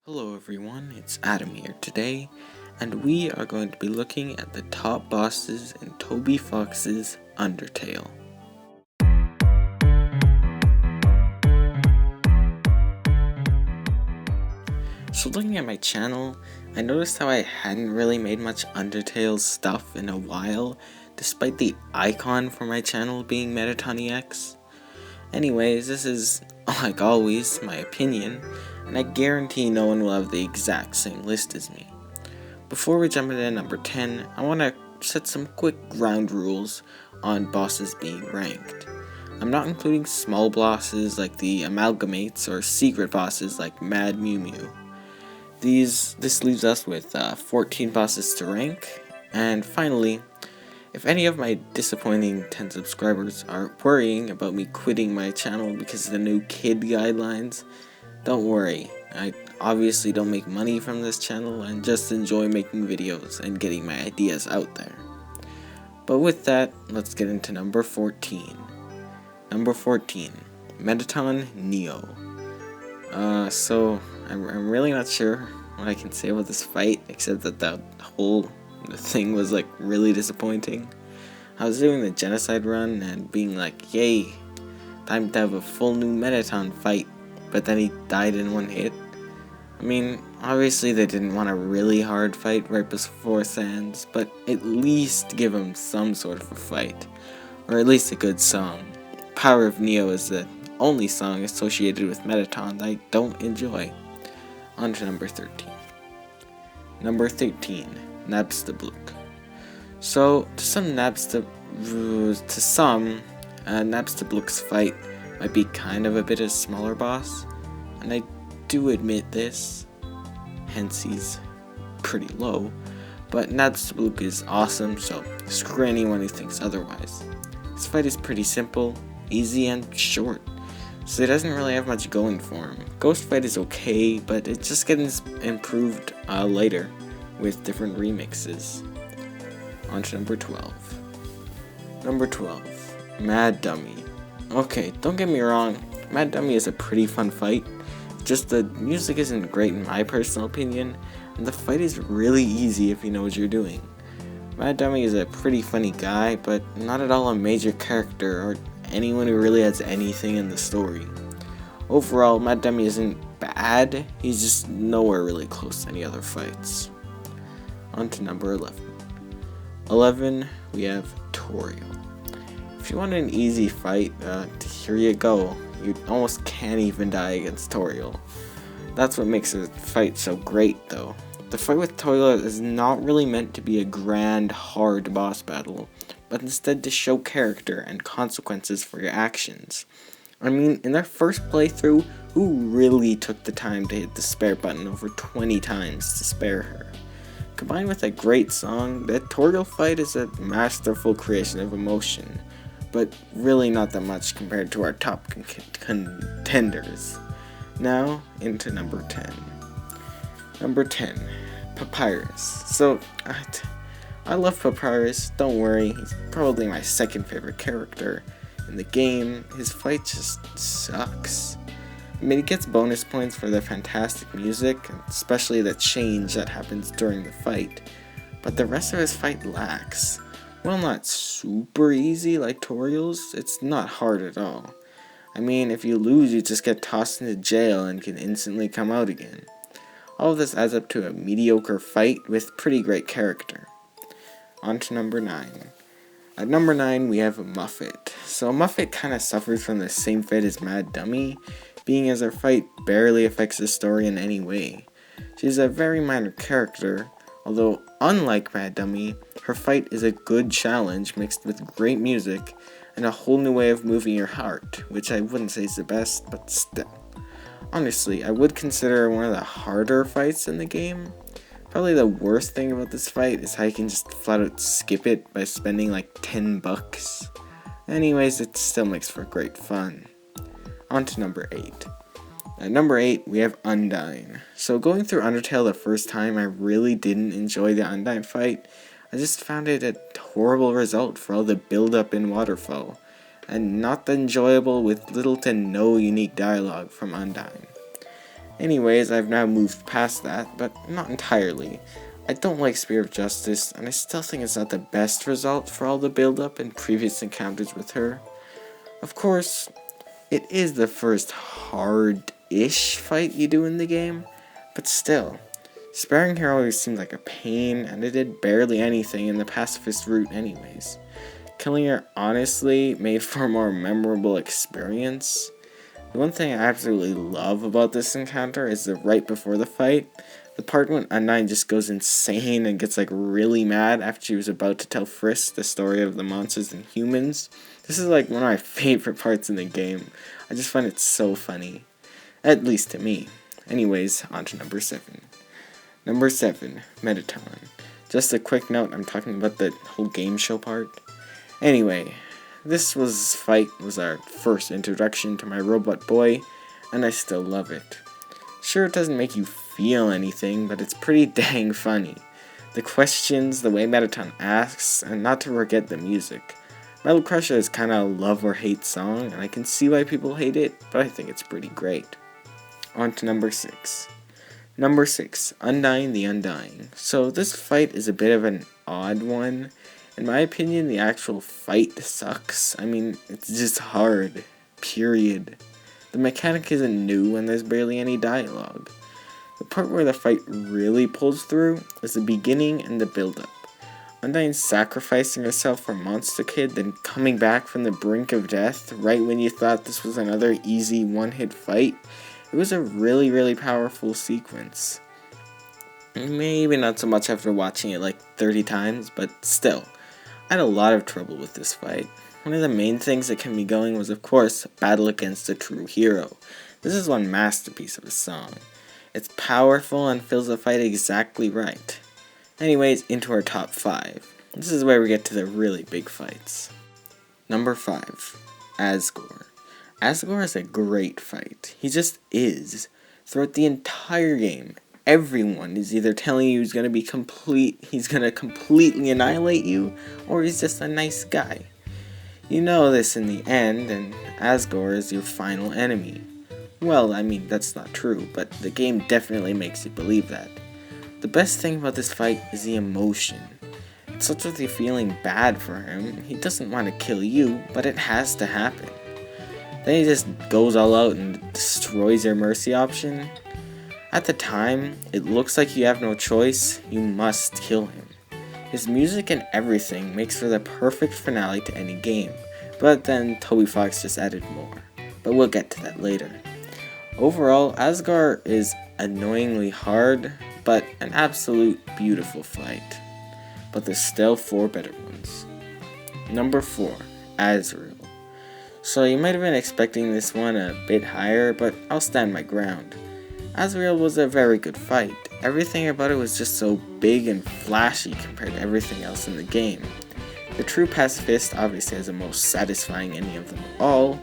Hello everyone, it's Adam here today, and we are going to be looking at the top bosses in Toby Fox's Undertale. So looking at my channel, I noticed how I hadn't really made much Undertale stuff in a while, despite the icon for my channel being Metaton EX. Anyways, this is, like always, my opinion, and I guarantee no one will have the exact same list as me. Before we jump into number 10, I want to set some quick ground rules on bosses being ranked. I'm not including small bosses like the Amalgamates or secret bosses like Mad Mew Mew. This leaves us with 14 bosses to rank, and finally, if any of my disappointing 10 subscribers are worrying about me quitting my channel because of the new kid guidelines, don't worry. I obviously don't make money from this channel and just enjoy making videos and getting my ideas out there. But with that, let's get into number 14. Number 14, Metaton Neo. So I'm really not sure what I can say about this fight, except that the thing was like really disappointing. I was doing the genocide run and being like, yay, time to have a full new Metaton fight, but then he died in one hit. I mean, obviously they didn't want a really hard fight right before Sands, but at least give him some sort of a fight, or at least a good song. Power of Neo is the only song associated with Metaton that I don't enjoy. On to number 13. Number 13, Nabstabluk. So, to some, Nabstabluk's fight might be kind of a bit of a smaller boss, and I do admit this, hence he's pretty low, but Nabstabluk is awesome, so screw anyone who thinks otherwise. This fight is pretty simple, easy, and short, so it doesn't really have much going for him. Ghost fight is okay, but it just gets improved later with different remixes. On to number 12. Number 12, Mad Dummy. Okay, don't get me wrong, Mad Dummy is a pretty fun fight, just the music isn't great in my personal opinion, and the fight is really easy if you know what you're doing. Mad Dummy is a pretty funny guy, but not at all a major character or anyone who really adds anything in the story. Overall, Mad Dummy isn't bad, he's just nowhere really close to any other fights. On to number 11. 11, we have Toriel. If you want an easy fight, here you go. You almost can't even die against Toriel. That's what makes the fight so great, though. The fight with Toriel is not really meant to be a grand, hard boss battle, but instead to show character and consequences for your actions. I mean, in their first playthrough, who really took the time to hit the spare button over 20 times to spare her? Combined with a great song, the Toriel fight is a masterful creation of emotion, but really not that much compared to our top contenders. Now, into number 10. Number 10, Papyrus. So, I love Papyrus, don't worry, he's probably my second favorite character in the game. His fight just sucks. I mean, he gets bonus points for the fantastic music, especially the change that happens during the fight, but the rest of his fight lacks. Well, not super easy like Toriel's, it's not hard at all. I mean, if you lose, you just get tossed into jail and can instantly come out again. All of this adds up to a mediocre fight with pretty great character. On to number 9. At number 9, we have Muffet. So Muffet kind of suffers from the same fate as Mad Dummy, being as her fight barely affects the story in any way. She's a very minor character, although unlike Mad Dummy, her fight is a good challenge mixed with great music and a whole new way of moving your heart, which I wouldn't say is the best, but still. Honestly, I would consider her one of the harder fights in the game. Probably the worst thing about this fight is how you can just flat out skip it by spending like $10. Anyways, it still makes for great fun. On to number 8. At number 8, we have Undying. So going through Undertale the first time, I really didn't enjoy the Undying fight. I just found it a horrible result for all the build-up in Waterfall, and not enjoyable with little to no unique dialogue from Undying. Anyways, I've now moved past that, but not entirely. I don't like Spear of Justice, and I still think it's not the best result for all the build-up and previous encounters with her. Of course, it is the first hard-ish fight you do in the game, but still, sparing her always seemed like a pain, and it did barely anything in the pacifist route anyways. Killing her honestly made for a more memorable experience. The one thing I absolutely love about this encounter is that right before the fight, the part when Undine just goes insane and gets like really mad after she was about to tell Frisk the story of the monsters and humans. This is like one of my favorite parts in the game. I just find it so funny. At least to me. Anyways, on to number 7. Number 7, Metaton. Just a quick note, I'm talking about the whole game show part. Anyway, this fight was our first introduction to my robot boy, and I still love it. Sure, it doesn't make you feel anything, but it's pretty dang funny. The questions, the way Metaton asks, and not to forget the music. Metal Crusher is kinda a love or hate song, and I can see why people hate it, but I think it's pretty great. On to number 6. Number 6, Undying the Undying. So this fight is a bit of an odd one. In my opinion, the actual fight sucks. I mean, it's just hard. Period. The mechanic isn't new and there's barely any dialogue. The part where the fight really pulls through is the beginning and the build-up. Undine sacrificing herself for Monster Kid, then coming back from the brink of death right when you thought this was another easy one-hit fight. It was a really, really powerful sequence. Maybe not so much after watching it like 30 times, but still. I had a lot of trouble with this fight. One of the main things that kept me going was, of course, Battle Against a True Hero. This is one masterpiece of a song. It's powerful and fills the fight exactly right. Anyways, into our top 5. This is where we get to the really big fights. Number 5, Asghar. Asghar is a great fight. He just is. Throughout the entire game, everyone is either telling you he's gonna completely annihilate you, or he's just a nice guy. You know this in the end, and Asghar is your final enemy. Well, I mean, that's not true, but the game definitely makes you believe that. The best thing about this fight is the emotion. It starts with you feeling bad for him. He doesn't want to kill you, but it has to happen. Then he just goes all out and destroys your mercy option. At the time, it looks like you have no choice. You must kill him. His music and everything makes for the perfect finale to any game, but then Toby Fox just added more. But we'll get to that later. Overall, Asghar is annoyingly hard, but an absolute beautiful fight. But there's still 4 better ones. Number 4, Ezreal. So you might have been expecting this one a bit higher, but I'll stand my ground. Ezreal was a very good fight. Everything about it was just so big and flashy compared to everything else in the game. The true pacifist obviously has the most satisfying ending of them all,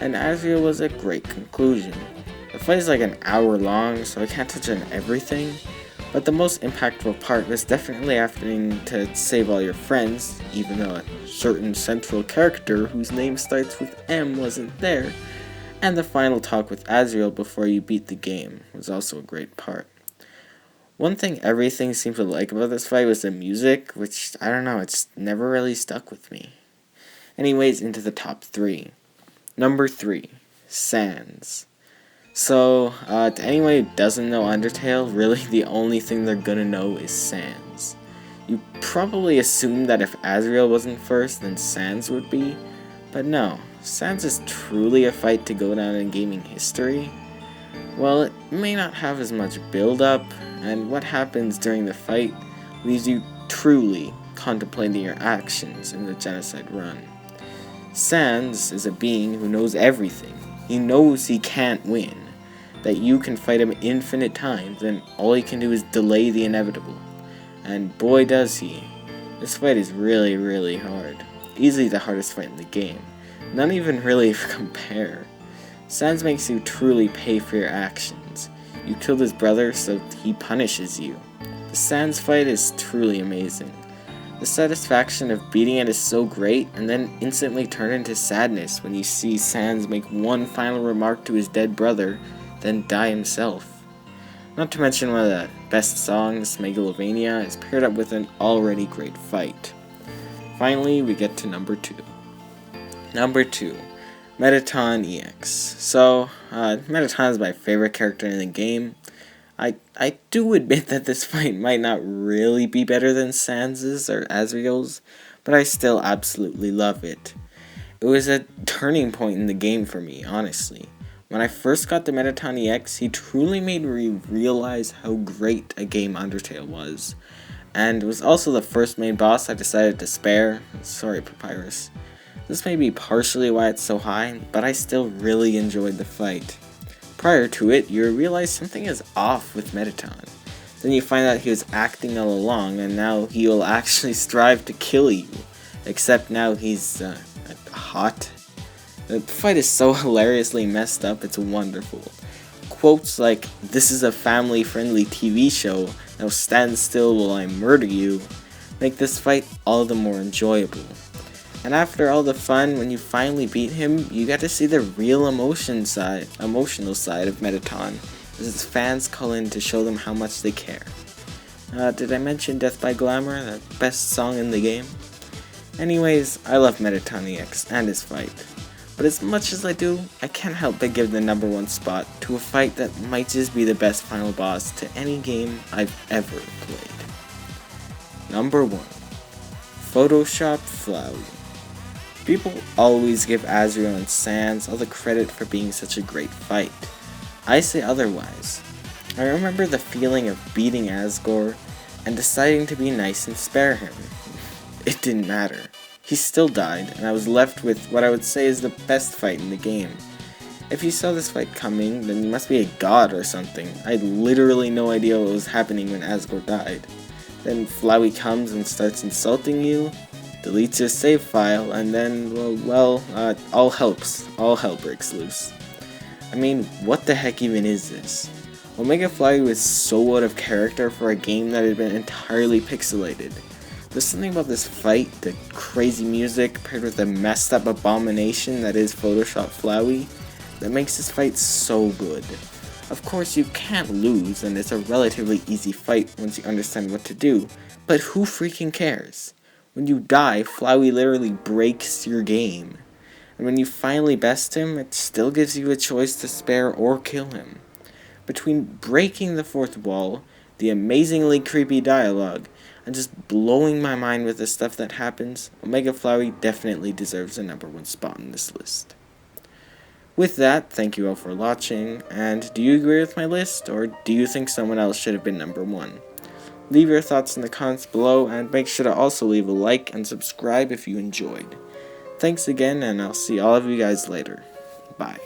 and Ezreal was a great conclusion. The fight is like an hour long, so I can't touch on everything, but the most impactful part was definitely having to save all your friends, even though a certain central character whose name starts with M wasn't there. And the final talk with Ezreal before you beat the game was also a great part. One thing everything seemed to like about this fight was the music, which, I don't know, it's never really stuck with me. Anyways, into the top 3. Number 3, Sans. So, to anyone who doesn't know Undertale, really the only thing they're gonna know is Sans. You probably assumed that if Ezreal wasn't first, then Sans would be, but no. Sans is truly a fight to go down in gaming history. Well, it may not have as much build-up, and what happens during the fight leaves you truly contemplating your actions in the genocide run. Sans is a being who knows everything. He knows he can't win, that you can fight him infinite times, and all he can do is delay the inevitable. And boy does he. This fight is really, really hard. Easily the hardest fight in the game. Not even really compare. Sans makes you truly pay for your actions. You killed his brother, so he punishes you. The Sans fight is truly amazing. The satisfaction of beating it is so great, and then instantly turn into sadness when you see Sans make one final remark to his dead brother, then die himself. Not to mention one of the best songs, Megalovania, is paired up with an already great fight. Finally, we get to number 2. Number 2, Metaton EX. So, Metaton is my favorite character in the game. I do admit that this fight might not really be better than Sans's or Ezreal's, but I still absolutely love it. It was a turning point in the game for me, honestly. When I first got the Metaton EX, he truly made me realize how great a game Undertale was. And it was also the first main boss I decided to spare. Sorry, Papyrus. This may be partially why it's so high, but I still really enjoyed the fight. Prior to it, you realize something is off with Metaton. Then you find out he was acting all along, and now he will actually strive to kill you. Except now he's hot. The fight is so hilariously messed up, it's wonderful. Quotes like, "This is a family-friendly TV show, now stand still while I murder you," make this fight all the more enjoyable. And after all the fun, when you finally beat him, you get to see the real emotional side of Metaton, as his fans call in to show them how much they care. Did I mention Death by Glamour, the best song in the game? Anyways, I love Metaton EX and his fight. But as much as I do, I can't help but give the number 1 spot to a fight that might just be the best final boss to any game I've ever played. Number 1, Photoshop Flowey. People always give Ezreal and Sans all the credit for being such a great fight. I say otherwise. I remember the feeling of beating Asghar and deciding to be nice and spare him. It didn't matter. He still died, and I was left with what I would say is the best fight in the game. If you saw this fight coming, then you must be a god or something. I had literally no idea what was happening when Asghar died. Then Flowey comes and starts insulting you, deletes your save file, and then, all hell breaks loose. I mean, what the heck even is this? Omega Flowey was so out of character for a game that had been entirely pixelated. There's something about this fight, the crazy music paired with the messed up abomination that is Photoshop Flowey, that makes this fight so good. Of course you can't lose, and it's a relatively easy fight once you understand what to do, but who freaking cares? When you die, Flowey literally breaks your game. And when you finally best him, it still gives you a choice to spare or kill him. Between breaking the 4th wall, the amazingly creepy dialogue, and just blowing my mind with the stuff that happens, Omega Flowey definitely deserves a number 1 spot on this list. With that, thank you all for watching, and do you agree with my list, or do you think someone else should have been number 1? Leave your thoughts in the comments below, and make sure to also leave a like and subscribe if you enjoyed. Thanks again, and I'll see all of you guys later. Bye.